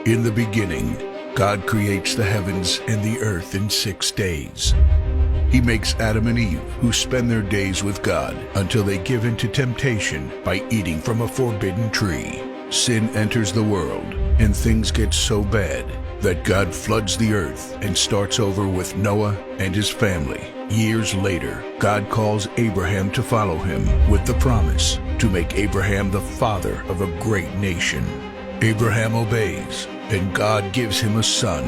In the beginning, God creates the heavens and the earth in 6 days. He makes Adam and Eve, who spend their days with God until they give in to temptation by eating from a forbidden tree. Sin enters the world, and things get so bad that God floods the earth and starts over with Noah and his family. Years later, God calls Abraham to follow him with the promise to make Abraham the father of a great nation. Abraham obeys, and God gives him a son,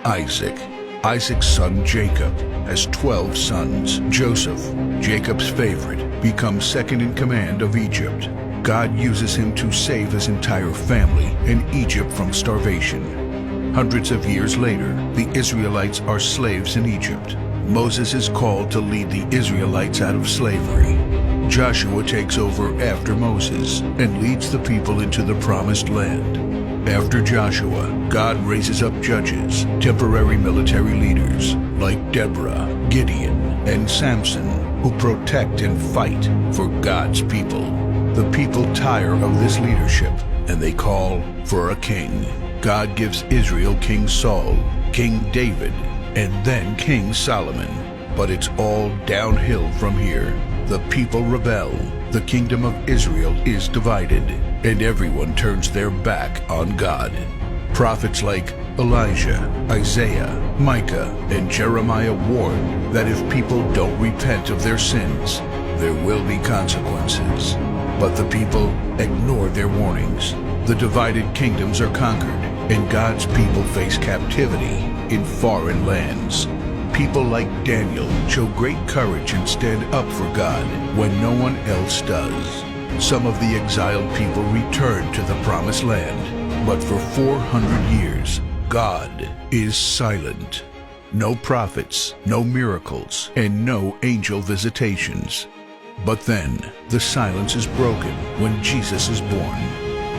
Isaac. Isaac's son Jacob has 12 sons. Joseph, Jacob's favorite, becomes second in command of Egypt. God uses him to save his entire family and Egypt from starvation. Hundreds of years later, the Israelites are slaves in Egypt. Moses is called to lead the Israelites out of slavery. Joshua takes over after Moses and leads the people into the promised land. After Joshua, God raises up judges, temporary military leaders like Deborah, Gideon, and Samson, who protect and fight for God's people. The people tire of this leadership, and they call for a king. God gives Israel King Saul, King David, and then King Solomon. But it's all downhill from here. The people rebel. The kingdom of Israel is divided, and everyone turns their back on God. Prophets like Elijah, Isaiah, Micah, and Jeremiah warn that if people don't repent of their sins, there will be consequences. But the people ignore their warnings. The divided kingdoms are conquered, and God's people face captivity in foreign lands. People like Daniel show great courage and stand up for God when no one else does. Some of the exiled people return to the promised land, but for 400 years, God is silent. No prophets, no miracles, and no angel visitations. But then, the silence is broken when Jesus is born.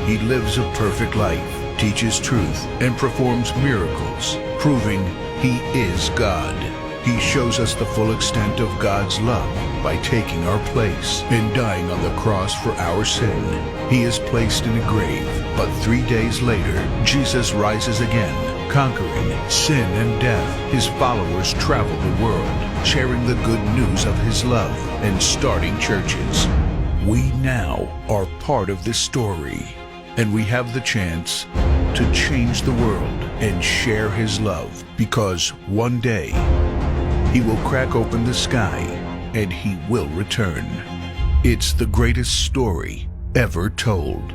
He lives a perfect life, teaches truth, and performs miracles, proving He is God. He shows us the full extent of God's love by taking our place and dying on the cross for our sin. He is placed in a grave, but 3 days later, Jesus rises again, conquering sin and death. His followers travel the world, sharing the good news of His love and starting churches. We now are part of this story, and we have the chance to change the world and share His love, because one day He will crack open the sky and He will return. It's the greatest story ever told.